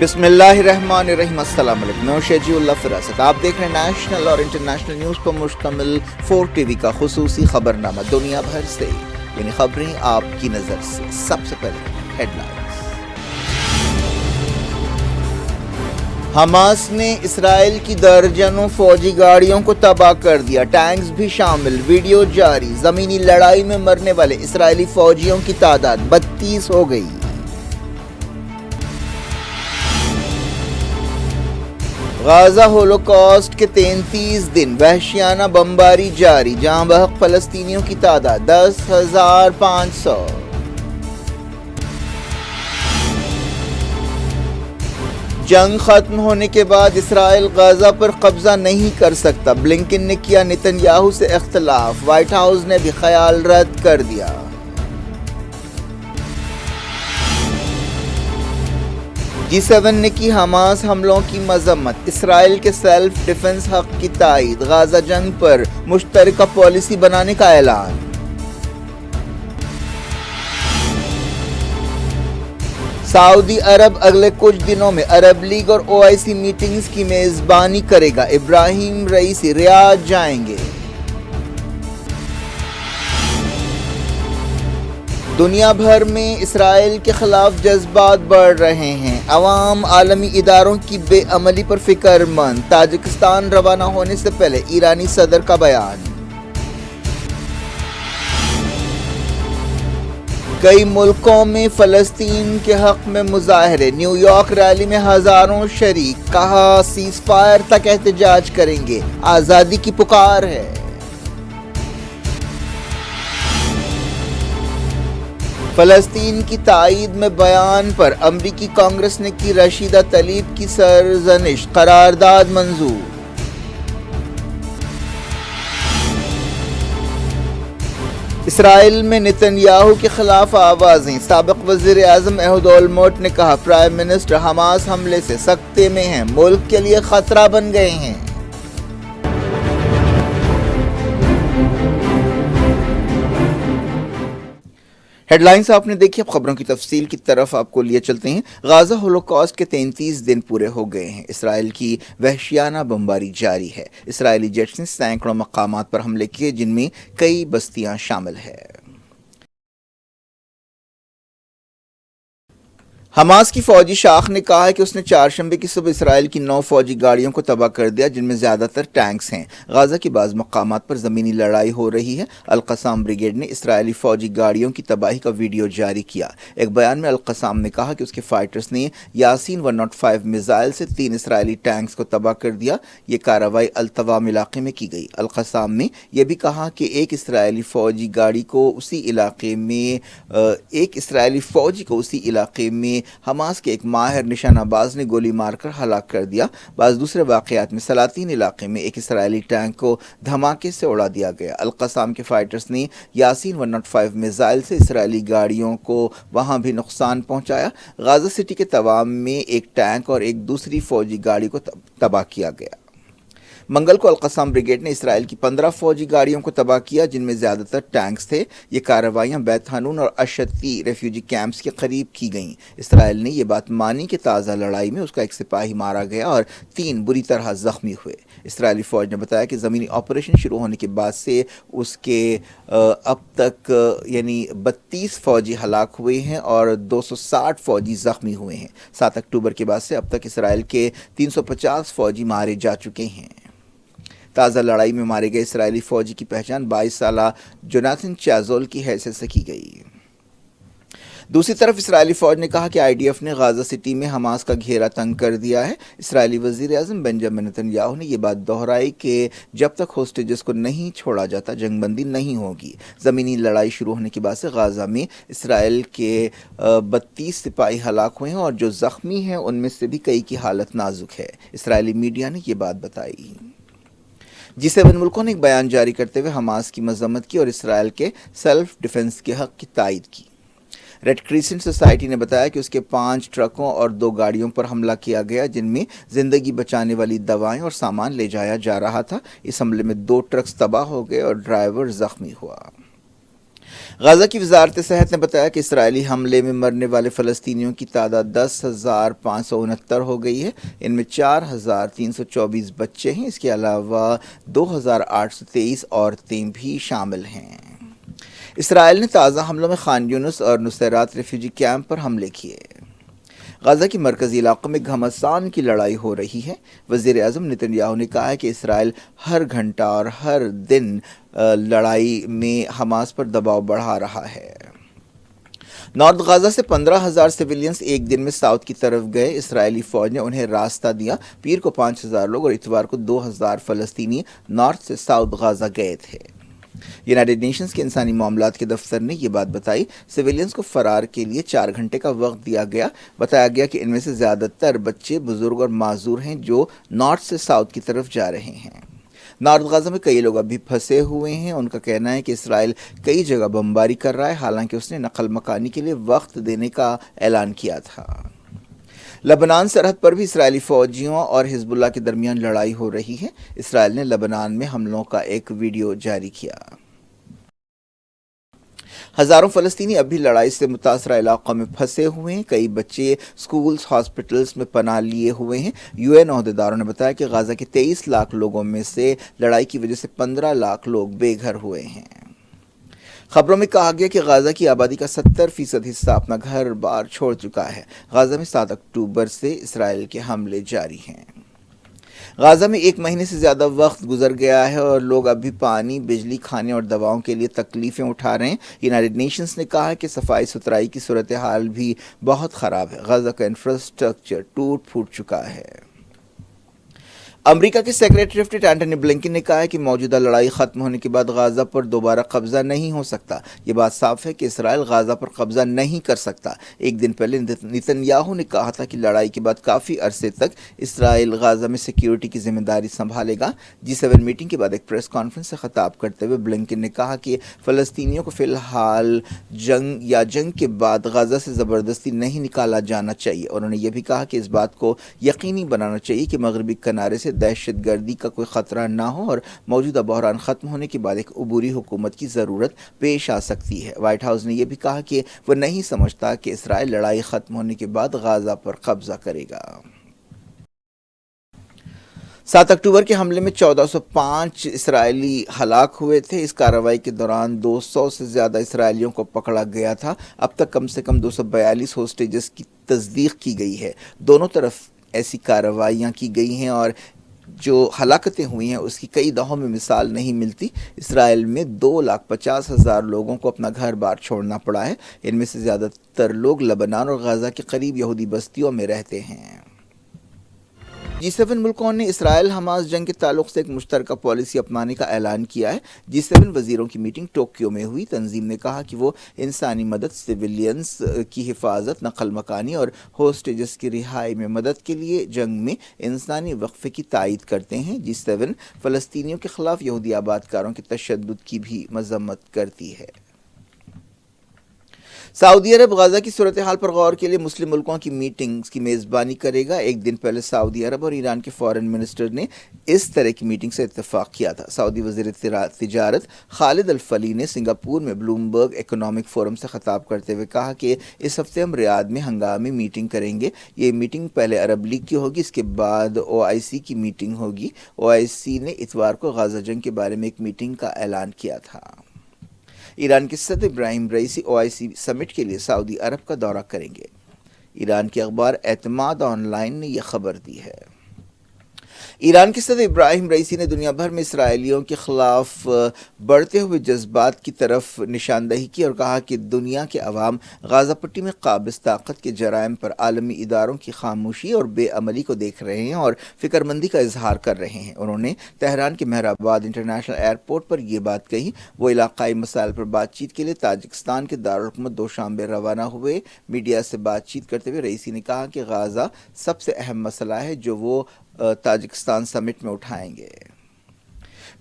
بسم اللہ الرحمن الرحیم۔ السلام علیکم، میں شجیع اللہ فراست۔ آپ دیکھ رہے ہیں نیشنل اور انٹرنیشنل نیوز پر مشتمل 4 ٹی وی کا خصوصی خبرنامہ دنیا بھر سے، یعنی خبریں آپ کی نظر سے۔ سب سے پہلے ہیڈ لائنز۔ حماس نے اسرائیل کی درجنوں فوجی گاڑیوں کو تباہ کر دیا، ٹینکس بھی شامل، ویڈیو جاری۔ زمینی لڑائی میں مرنے والے اسرائیلی فوجیوں کی تعداد 32 ہو گئی۔ غازہ ہولوکاسٹ کے 33 دن، وحشیانہ بمباری جاری، جہاں بحق فلسطینیوں کی تعداد 10,500۔ جنگ ختم ہونے کے بعد اسرائیل غزہ پر قبضہ نہیں کر سکتا، بلنکن نے کیا نتن یاہو سے اختلاف، وائٹ ہاؤس نے بھی خیال رد کر دیا۔ G7 نے کی حماس حملوں کی مذمت، اسرائیل کے سیلف ڈیفنس حق کی تائید، غزہ جنگ پر مشترکہ پالیسی بنانے کا اعلان۔ سعودی عرب اگلے کچھ دنوں میں عرب لیگ اور OIC میٹنگز کی میزبانی کرے گا، ابراہیم رئیسی ریاض جائیں گے۔ دنیا بھر میں اسرائیل کے خلاف جذبات بڑھ رہے ہیں، عوام عالمی اداروں کی بے عملی پر فکر مند، تاجکستان روانہ ہونے سے پہلے ایرانی صدر کا بیان۔ کئی ملکوں میں فلسطین کے حق میں مظاہرے، نیو یارک ریلی میں ہزاروں شریک، کہا سیز فائر تک احتجاج کریں گے، آزادی کی پکار ہے۔ فلسطین کی تائید میں بیان پر امریکی کانگریس نے کی رشیدہ تلیب کی سرزنش، قرارداد منظور۔ اسرائیل میں نتن یاہو کے خلاف آوازیں، سابق وزیر اعظم ایہود اولمرٹ نے کہا پرائم منسٹر حماس حملے سے سکتے میں ہیں، ملک کے لیے خطرہ بن گئے ہیں۔ ہیڈ لائنز آپ نے دیکھی، اب خبروں کی تفصیل کی طرف آپ کو لیے چلتے ہیں۔ غازہ ہولوکاسٹ کے 33 دن پورے ہو گئے ہیں، اسرائیل کی وحشیانہ بمباری جاری ہے۔ اسرائیلی جیٹس نے سینکڑوں مقامات پر حملے کیے، جن میں کئی بستیاں شامل ہیں۔ حماس کی فوجی شاخ نے کہا ہے کہ اس نے چہارشنبے کی صبح اسرائیل کی 9 فوجی گاڑیوں کو تباہ کر دیا، جن میں زیادہ تر ٹینکس ہیں۔ غزہ کے بعض مقامات پر زمینی لڑائی ہو رہی ہے۔ القسام بریگیڈ نے اسرائیلی فوجی گاڑیوں کی تباہی کا ویڈیو جاری کیا۔ ایک بیان میں القسام نے کہا کہ اس کے فائٹرز نے یاسین 105 میزائل سے 3 اسرائیلی ٹینکس کو تباہ کر دیا۔ یہ کارروائی التوام علاقے میں کی گئی۔ القسام نے یہ بھی کہا کہ ایک اسرائیلی فوجی کو اسی علاقے میں حماس کے ایک ماہر نشانہ باز نے گولی مار کر ہلاک کر دیا۔ بعض دوسرے واقعات میں سلاطین علاقے میں ایک اسرائیلی ٹینک کو دھماکے سے اڑا دیا گیا۔ القسام کے فائٹرز نے یاسین 105 میزائل سے اسرائیلی گاڑیوں کو وہاں بھی نقصان پہنچایا۔ غازہ سٹی کے توام میں ایک ٹینک اور ایک دوسری فوجی گاڑی کو تباہ کیا گیا۔ منگل کو القسام بریگیڈ نے اسرائیل کی 15 فوجی گاڑیوں کو تباہ کیا، جن میں زیادہ تر ٹینکس تھے۔ یہ کارروائیاں بیت حنون اور اشتی ریفیوجی کیمپس کے قریب کی گئیں۔ اسرائیل نے یہ بات مانی کہ تازہ لڑائی میں اس کا ایک سپاہی مارا گیا اور 3 بری طرح زخمی ہوئے۔ اسرائیلی فوج نے بتایا کہ زمینی آپریشن شروع ہونے کے بعد سے اس کے اب تک 32 فوجی ہلاک ہوئے ہیں اور 260 فوجی زخمی ہوئے ہیں۔ 7 اکتوبر کے بعد سے اب تک اسرائیل کے 350 فوجی مارے جا چکے ہیں۔ تازہ لڑائی میں مارے گئے اسرائیلی فوجی کی پہچان 22 سالہ جوناتھن چازول کی حیثیت سے کی گئی۔ دوسری طرف اسرائیلی فوج نے کہا کہ IDF نے غازہ سٹی میں حماس کا گھیرا تنگ کر دیا ہے۔ اسرائیلی وزیر اعظم بنجامن نتن یاہو نے یہ بات دہرائی کہ جب تک ہوسٹیجز کو نہیں چھوڑا جاتا جنگ بندی نہیں ہوگی۔ زمینی لڑائی شروع ہونے کے بعد سے غازہ میں اسرائیل کے 32 سپاہی ہلاک ہوئے ہیں اور جو زخمی ہیں ان میں سے بھی کئی کی حالت نازک ہے۔ اسرائیلی میڈیا نے یہ بات بتائی۔ G7 ملکوں نے ایک بیان جاری کرتے ہوئے حماس کی مذمت کی اور اسرائیل کے سیلف ڈیفنس کے حق کی تائید کی۔ ریڈ کریسنٹ سوسائٹی نے بتایا کہ اس کے 5 ٹرکوں اور 2 گاڑیوں پر حملہ کیا گیا، جن میں زندگی بچانے والی دوائیں اور سامان لے جایا جا رہا تھا۔ اس حملے میں 2 ٹرکس تباہ ہو گئے اور ڈرائیور زخمی ہوا۔ غزہ کی وزارت صحت نے بتایا کہ اسرائیلی حملے میں مرنے والے فلسطینیوں کی تعداد 10,569 ہو گئی ہے۔ ان میں 4,324 بچے ہیں، اس کے علاوہ 2,823 عورتیں بھی شامل ہیں۔ اسرائیل نے تازہ حملوں میں خان یونس اور نصیرات ریفیوجی کیمپ پر حملے کیے۔ غزہ کے مرکزی علاقوں میں گھمسان کی لڑائی ہو رہی ہے۔ وزیر اعظم نتن یاہو نے کہا ہے کہ اسرائیل ہر گھنٹہ اور ہر دن لڑائی میں حماس پر دباؤ بڑھا رہا ہے۔ نارتھ غزہ سے 15,000 سویلینز ایک دن میں ساؤتھ کی طرف گئے۔ اسرائیلی فوج نے انہیں راستہ دیا۔ پیر کو 5,000 لوگ اور اتوار کو 2,000 فلسطینی نارتھ سے ساؤتھ غزہ گئے تھے۔ یونائیٹڈ نیشنز کے انسانی معاملات کے دفتر نے یہ بات بتائی۔ سویلینز کو فرار کے لیے 4 گھنٹے کا وقت دیا گیا۔ بتایا گیا کہ ان میں سے زیادہ تر بچے، بزرگ اور معذور ہیں جو نارتھ سے ساؤتھ کی طرف جا رہے ہیں۔ نارتھ غزہ میں کئی لوگ ابھی پھنسے ہوئے ہیں۔ ان کا کہنا ہے کہ اسرائیل کئی جگہ بمباری کر رہا ہے، حالانکہ اس نے نقل مکانی کے لیے وقت دینے کا اعلان کیا تھا۔ لبنان سرحد پر بھی اسرائیلی فوجیوں اور حزب اللہ کے درمیان لڑائی ہو رہی ہے۔ اسرائیل نے لبنان میں حملوں کا ایک ویڈیو جاری کیا۔ ہزاروں فلسطینی اب بھی لڑائی سے متاثرہ علاقوں میں پھنسے ہوئے ہیں۔ کئی بچے سکولز، ہاسپٹلز میں پناہ لیے ہوئے ہیں۔ یو این عہدیداروں نے بتایا کہ غزہ کے 23 لاکھ لوگوں میں سے لڑائی کی وجہ سے 15 لاکھ لوگ بے گھر ہوئے ہیں۔ خبروں میں کہا گیا کہ غزہ کی آبادی کا 70% حصہ اپنا گھر بار چھوڑ چکا ہے۔ غزہ میں 7 اکتوبر سے اسرائیل کے حملے جاری ہیں۔ غزہ میں 1 مہینے سے زیادہ وقت گزر گیا ہے اور لوگ اب بھی پانی، بجلی، کھانے اور دواؤں کے لیے تکلیفیں اٹھا رہے ہیں۔ یونائیٹڈ نیشنز نے کہا ہے کہ صفائی ستھرائی کی صورتحال بھی بہت خراب ہے۔ غزہ کا انفراسٹرکچر ٹوٹ پھوٹ چکا ہے۔ امریکہ کے secretary of state Antony Blinken نے کہا ہے کہ موجودہ لڑائی ختم ہونے کے بعد غزہ پر دوبارہ قبضہ نہیں ہو سکتا۔ یہ بات صاف ہے کہ اسرائیل غزہ پر قبضہ نہیں کر سکتا۔ ایک دن پہلے نتن یاہو نے کہا تھا کہ لڑائی کے بعد کافی عرصے تک اسرائیل غزہ میں سیکیورٹی کی ذمہ داری سنبھالے گا۔ G7 میٹنگ کے بعد ایک پریس کانفرنس سے خطاب کرتے ہوئے بلنکن نے کہا کہ فلسطینیوں کو فی الحال جنگ کے بعد غزہ سے زبردستی نہیں نکالا جانا چاہیے۔ انہوں نے یہ بھی کہا کہ اس بات کو یقینی بنانا چاہیے کہ مغربی کنارے سے دہشت گردی کا کوئی خطرہ نہ ہو اور موجودہ بحران ختم ہونے کے بعد ایک عبوری حکومت کی ضرورت پیش آ سکتی ہے۔ وائٹ ہاؤس نے یہ بھی کہا کہ وہ نہیں سمجھتا کہ اسرائیل لڑائی ختم ہونے کے بعد غزہ پر قبضہ کرے گا۔ 7 اکتوبر کے حملے میں 1405 اسرائیلی ہلاک ہوئے تھے۔ اس کارروائی کے دوران 200 سے زیادہ اسرائیلیوں کو پکڑا گیا تھا۔ اب تک کم سے کم 242 ہوسٹیجز کی تصدیق کی گئی ہے۔ دونوں طرف ایسی کارروائیاں کی گئی ہیں اور جو ہلاکتیں ہوئی ہیں اس کی کئی دہوں میں مثال نہیں ملتی۔ اسرائیل میں 2,50,000 لوگوں کو اپنا گھر بار چھوڑنا پڑا ہے۔ ان میں سے زیادہ تر لوگ لبنان اور غزہ کے قریب یہودی بستیوں میں رہتے ہیں۔ G7 ملکوں نے اسرائیل حماس جنگ کے تعلق سے ایک مشترکہ پالیسی اپنانے کا اعلان کیا ہے۔ G7 وزیروں کی میٹنگ ٹوکیو میں ہوئی۔ تنظیم نے کہا کہ وہ انسانی مدد، سویلینز کی حفاظت، نقل مکانی اور ہوسٹیجز کی رہائی میں مدد کے لیے جنگ میں انسانی وقفے کی تائید کرتے ہیں۔ G7 فلسطینیوں کے خلاف یہودی آباد کاروں کے تشدد کی بھی مذمت کرتی ہے۔ سعودی عرب غزہ کی صورتحال پر غور کے لیے مسلم ملکوں کی میٹنگز کی میزبانی کرے گا۔ ایک دن پہلے سعودی عرب اور ایران کے فارن منسٹر نے اس طرح کی میٹنگ سے اتفاق کیا تھا۔ سعودی وزیر تجارت خالد الفلی نے سنگاپور میں بلومبرگ اکنامک فورم سے خطاب کرتے ہوئے کہا کہ اس ہفتے ہم ریاض میں ہنگامی میٹنگ کریں گے۔ یہ میٹنگ پہلے عرب لیگ کی ہوگی، اس کے بعد OIC کی میٹنگ ہوگی۔ OIC نے اتوار کو غزہ جنگ کے بارے میں ایک میٹنگ کا اعلان کیا تھا۔ ایران کے صدر ابراہیم رئیسی OIC سمٹ کے لیے سعودی عرب کا دورہ کریں گے۔ ایران کے اخبار اعتماد آن لائن نے یہ خبر دی ہے۔ ایران کے صدر ابراہیم رئیسی نے دنیا بھر میں اسرائیلیوں کے خلاف بڑھتے ہوئے جذبات کی طرف نشاندہی کی اور کہا کہ دنیا کے عوام غزہ پٹی میں قابض طاقت کے جرائم پر عالمی اداروں کی خاموشی اور بے عملی کو دیکھ رہے ہیں اور فکر مندی کا اظہار کر رہے ہیں۔ انہوں نے تہران کے مہرآباد انٹرنیشنل ایئرپورٹ پر یہ بات کہی۔ وہ علاقائی مسائل پر بات چیت کے لیے تاجکستان کے دارالحکومت دوشنبے روانہ ہوئے۔ میڈیا سے بات چیت کرتے ہوئے رئیسی نے کہا کہ غزہ سب سے اہم مسئلہ ہے جو وہ تاجکستان سمٹ میں اٹھائیں گے۔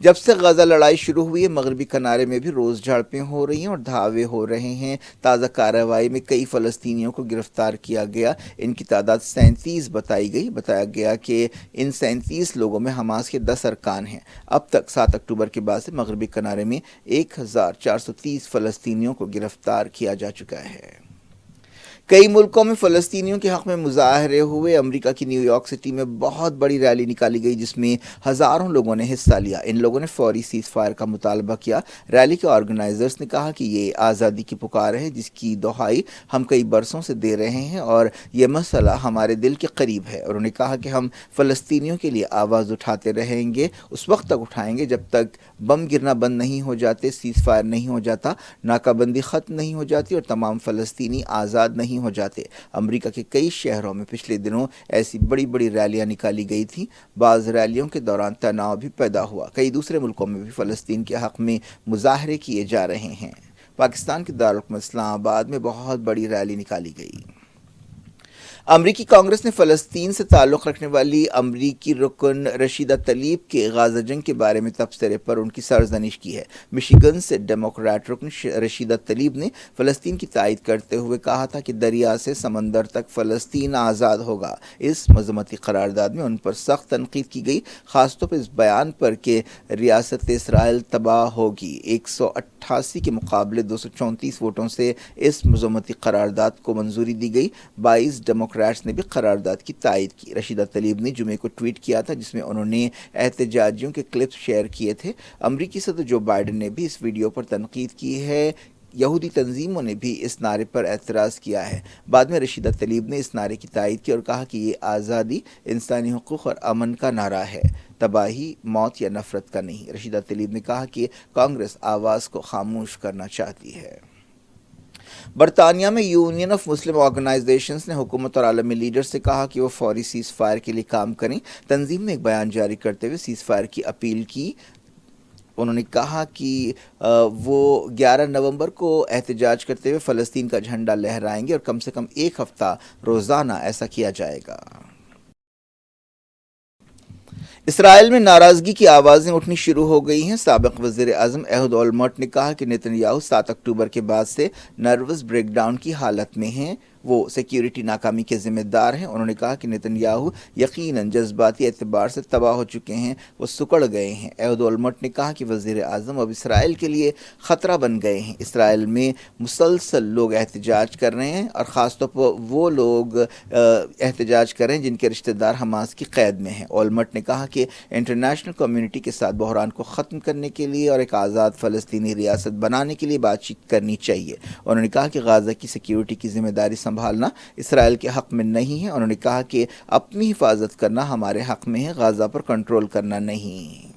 جب سے غزہ لڑائی شروع ہوئی ہے مغربی کنارے میں بھی روز جھڑپیں ہو رہی ہیں اور دھاوے ہو رہے ہیں۔ تازہ کارروائی میں کئی فلسطینیوں کو گرفتار کیا گیا، ان کی تعداد 37 بتائی گئی۔ بتایا گیا کہ ان 37 لوگوں میں حماس کے 10 ارکان ہیں۔ اب تک 7 اکتوبر کے بعد سے مغربی کنارے میں 1430 فلسطینیوں کو گرفتار کیا جا چکا ہے۔ کئی ملکوں میں فلسطینیوں کے حق میں مظاہرے ہوئے۔ امریکہ کی نیو یارک سٹی میں بہت بڑی ریلی نکالی گئی جس میں ہزاروں لوگوں نے حصہ لیا۔ ان لوگوں نے فوری سیز فائر کا مطالبہ کیا۔ ریلی کے آرگنائزرز نے کہا کہ یہ آزادی کی پکار ہے جس کی دہائی ہم کئی برسوں سے دے رہے ہیں اور یہ مسئلہ ہمارے دل کے قریب ہے۔ انہوں نے کہا کہ ہم فلسطینیوں کے لیے آواز اٹھاتے رہیں گے، اس وقت تک اٹھائیں گے جب تک بم گرنا بند نہیں ہو جاتے، سیز فائر نہیں ہو جاتا، ناکہ بندی ختم نہیں ہو جاتی اور تمام فلسطینی آزاد نہیں ہو جاتے۔ امریکہ کے کئی شہروں میں پچھلے دنوں ایسی بڑی بڑی ریلیاں نکالی گئی تھیں۔ بعض ریلیوں کے دوران تناؤ بھی پیدا ہوا۔ کئی دوسرے ملکوں میں بھی فلسطین کے حق میں مظاہرے کیے جا رہے ہیں۔ پاکستان کے دارالحکومت اسلام آباد میں بہت بڑی ریلی نکالی گئی۔ امریکی کانگریس نے فلسطین سے تعلق رکھنے والی امریکی رکن رشیدہ طلیب کے غزہ جنگ کے بارے میں تبصرے پر ان کی سرزنش کی ہے۔ مشیگن سے ڈیموکریٹ رکن رشیدہ طلیب نے فلسطین کی تائید کرتے ہوئے کہا تھا کہ دریا سے سمندر تک فلسطین آزاد ہوگا۔ اس مذمتی قرارداد میں ان پر سخت تنقید کی گئی، خاص طور پر اس بیان پر کہ ریاست اسرائیل تباہ ہوگی۔ 188 کے مقابلے 234 ووٹوں سے اس مذمتی قرارداد کو منظوری دی گئی۔ 22 ڈیموکریٹس نے بھی قرارداد کی تائید کی۔ رشیدہ طلیب نے جمعے کو ٹویٹ کیا تھا جس میں انہوں نے احتجاجیوں کے کلپس شیئر کیے تھے۔ امریکی صدر جو بائیڈن نے بھی اس ویڈیو پر تنقید کی ہے۔ یہودی تنظیموں نے بھی اس نعرے پر اعتراض کیا ہے۔ بعد میں رشیدہ طلیب نے اس نعرے کی تائید کی اور کہا کہ یہ آزادی، انسانی حقوق اور امن کا نعرہ ہے، تباہی، موت یا نفرت کا نہیں۔ رشیدہ طلیب نے کہا کہ کانگریس آواز کو خاموش کرنا چاہتی ہے۔ برطانیہ میں یونین آف مسلم آرگنائزیشنز نے حکومت اور عالمی لیڈرز سے کہا کہ وہ فوری سیز فائر کے لیے کام کریں۔ تنظیم نے ایک بیان جاری کرتے ہوئے سیز فائر کی اپیل کی۔ انہوں نے کہا کہ وہ 11 نومبر کو احتجاج کرتے ہوئے فلسطین کا جھنڈا لہرائیں گے اور کم سے کم ایک ہفتہ روزانہ ایسا کیا جائے گا۔ اسرائیل میں ناراضگی کی آوازیں اٹھنی شروع ہو گئی ہیں۔ سابق وزیر اعظم ایہود اولمرٹ نے کہا کہ نتن یاہو 7 اکتوبر کے بعد سے نروس بریک ڈاؤن کی حالت میں ہیں، وہ سیکیورٹی ناکامی کے ذمہ دار ہیں۔ انہوں نے کہا کہ نتن یاہو یقیناً جذباتی اعتبار سے تباہ ہو چکے ہیں، وہ سکڑ گئے ہیں۔ ایہود اولمرٹ نے کہا کہ وزیر اعظم اب اسرائیل کے لیے خطرہ بن گئے ہیں۔ اسرائیل میں مسلسل لوگ احتجاج کر رہے ہیں اور خاص طور پر وہ لوگ احتجاج کر رہے ہیں جن کے رشتہ دار حماس کی قید میں ہیں۔ اولمرٹ نے کہا کہ انٹرنیشنل کمیونٹی کے ساتھ بحران کو ختم کرنے کے لیے اور ایک آزاد فلسطینی ریاست بنانے کے لیے بات چیت کرنی چاہیے۔ انہوں نے کہا کہ غزہ کی سیکیورٹی کی ذمہ داری سنبھالنا اسرائیل کے حق میں نہیں ہے۔ انہوں نے کہا کہ اپنی حفاظت کرنا ہمارے حق میں ہے، غزہ پر کنٹرول کرنا نہیں۔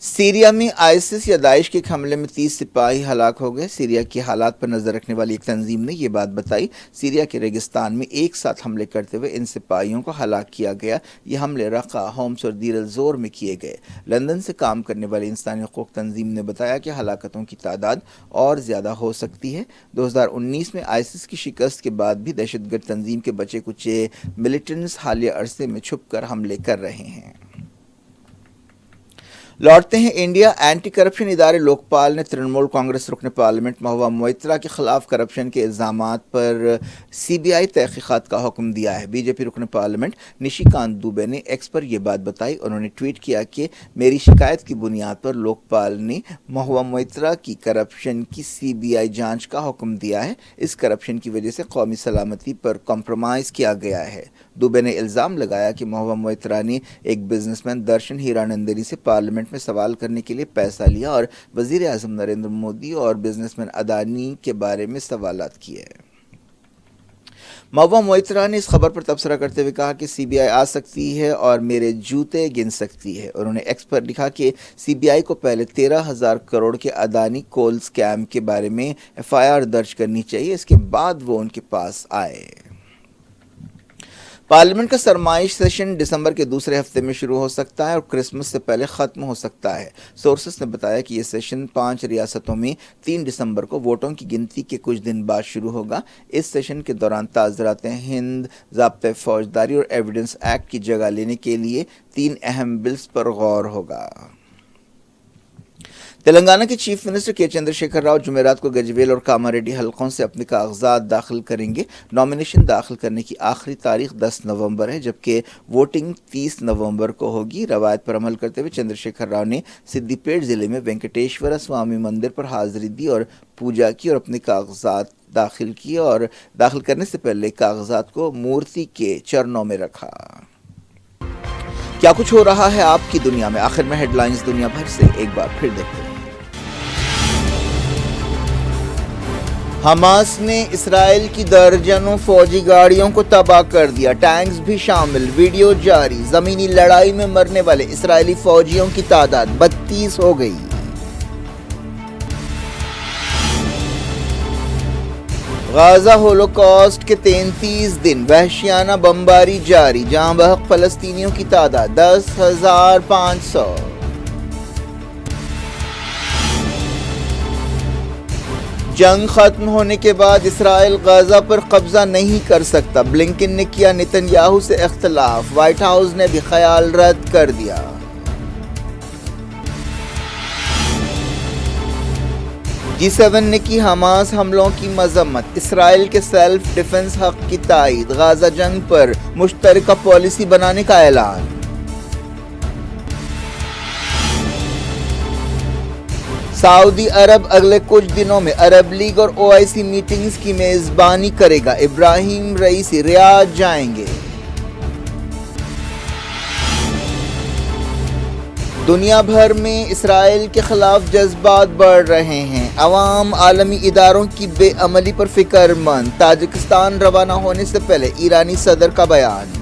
سیریا میں آئسس یا داعش کے ایک حملے میں 30 سپاہی ہلاک ہو گئے۔ سیریا کے حالات پر نظر رکھنے والی ایک تنظیم نے یہ بات بتائی۔ سیریا کے ریگستان میں ایک ساتھ حملے کرتے ہوئے ان سپاہیوں کو ہلاک کیا گیا۔ یہ حملے رقہ، ہومس اور دیر الزور میں کیے گئے۔ لندن سے کام کرنے والی انسانی حقوق تنظیم نے بتایا کہ ہلاکتوں کی تعداد اور زیادہ ہو سکتی ہے۔ 2019 میں آئسس کی شکست کے بعد بھی دہشت گرد تنظیم کے بچے کچے ملیٹنٹس حالیہ عرصے میں چھپ کر حملے کر رہے ہیں۔ لوٹتے ہیں انڈیا۔ اینٹی کرپشن ادارے لوکپال نے ترنمول کانگریس رکن پارلیمنٹ مہوا موئترا کے خلاف کرپشن کے الزامات پر سی بی آئی تحقیقات کا حکم دیا ہے۔ بی جے پی رکن پارلیمنٹ نشی کانت دوبے نے ایکس پر یہ بات بتائی۔ انہوں نے ٹویٹ کیا کہ میری شکایت کی بنیاد پر لوکپال نے مہوا موئترا کی کرپشن کی سی بی آئی جانچ کا حکم دیا ہے۔ اس کرپشن کی وجہ سے قومی سلامتی پر کمپرومائز کیا گیا ہے۔ دوبے نے الزام لگایا کہ مہوا موئترا نے ایک بزنس مین درشن ہیرانندری سے پارلیمنٹ میں سوال کرنے کے لیے پیسہ لیا اور وزیر اعظم نریندر مودی اور بزنس مین اڈانی کے بارے میں سوالات کیے۔ مہوا موئترا نے اس خبر پر تبصرہ کرتے ہوئے کہا کہ سی بی آئی آ سکتی ہے اور میرے جوتے گن سکتی ہے۔ انہوں نے ایکس پر لکھا کہ سی بی آئی کو پہلے 13,000 کروڑ کے اڈانی کول اسکیم کے بارے میں ایف آئی آر درج کرنی چاہیے، اس کے بعد وہ ان کے پاس آئے۔ پارلیمنٹ کا سرمائی سیشن دسمبر کے دوسرے ہفتے میں شروع ہو سکتا ہے اور کرسمس سے پہلے ختم ہو سکتا ہے۔ سورسز نے بتایا کہ یہ سیشن 5 ریاستوں میں 3 دسمبر کو ووٹوں کی گنتی کے کچھ دن بعد شروع ہوگا۔ اس سیشن کے دوران تعزیرات ہند، ضابطۂ فوجداری اور ایویڈنس ایکٹ کی جگہ لینے کے لیے 3 اہم بلز پر غور ہوگا۔ تلنگانہ کے چیف منسٹر کے چندرشیکھر راؤ جمعرات کو گجویل اور کاماریڈی حلقوں سے اپنے کاغذات داخل کریں گے۔ نامینیشن داخل کرنے کی آخری تاریخ 10 نومبر ہے، جبکہ ووٹنگ 30 نومبر کو ہوگی۔ روایت پر عمل کرتے ہوئے چندرشیکھر راؤ نے سدی پیٹ ضلع میں وینکٹیشورا سوامی مندر پر حاضری دی اور پوجا کی اور اپنے کاغذات داخل کیے اور داخل کرنے سے پہلے کاغذات کو مورتی کے چرنوں میں رکھا۔ کیا کچھ ہو رہا ہے آپ کی دنیا میں؟ آخر میں ہیڈ لائنز دنیا بھر سے ایک بار پھر دیکھتے ہیں۔ حماس نے اسرائیل کی درجنوں فوجی گاڑیوں کو تباہ کر دیا، ٹینکس بھی شامل، ویڈیو جاری۔ زمینی لڑائی میں مرنے والے اسرائیلی فوجیوں کی تعداد 32 ہو گئی۔ غازہ ہولوکاسٹ کے 33 دن، وحشیانہ بمباری جاری، جہاں بحق فلسطینیوں کی تعداد 10,500۔ جنگ ختم ہونے کے بعد اسرائیل غزہ پر قبضہ نہیں کر سکتا، بلنکن نے کیا نیتن یاہو سے اختلاف، وائٹ ہاؤس نے بھی خیال رد کر دیا۔ G7 نے کی حماس حملوں کی مذمت، اسرائیل کے سیلف ڈیفنس حق کی تائید، غزہ جنگ پر مشترکہ پالیسی بنانے کا اعلان۔ سعودی عرب اگلے کچھ دنوں میں عرب لیگ اور OIC میٹنگز کی میزبانی کرے گا، ابراہیم رئیسی ریاض جائیں گے۔ دنیا بھر میں اسرائیل کے خلاف جذبات بڑھ رہے ہیں، عوام عالمی اداروں کی بے عملی پر فکر مند، تاجکستان روانہ ہونے سے پہلے ایرانی صدر کا بیان۔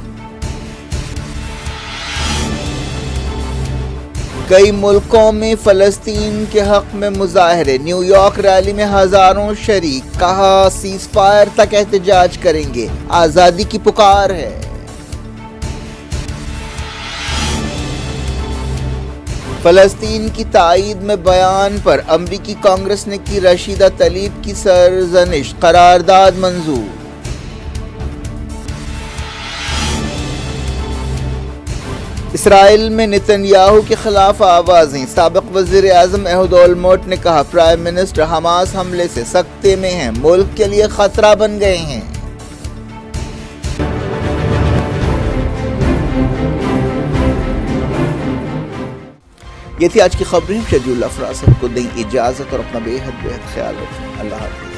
کئی ملکوں میں فلسطین کے حق میں مظاہرے، نیو یارک ریلی میں ہزاروں شریک، کہا سیز فائر تک احتجاج کریں گے، آزادی کی پکار ہے۔ فلسطین کی تائید میں بیان پر امریکی کانگریس نے کی رشیدہ تلیب کی سرزنش، قرارداد منظور۔ اسرائیل میں نیتن یاہو کے خلاف آوازیں، سابق وزیر اعظم ایہود اولمرٹ نے کہا پرائم منسٹر حماس حملے سے سکتے میں ہیں، ملک کے لیے خطرہ بن گئے ہیں۔ یہ تھی آج کی خبریں، شجی اللہ فراست کو دیں اجازت اور اپنا بے حد خیال رکھیں۔ اللہ حافظ۔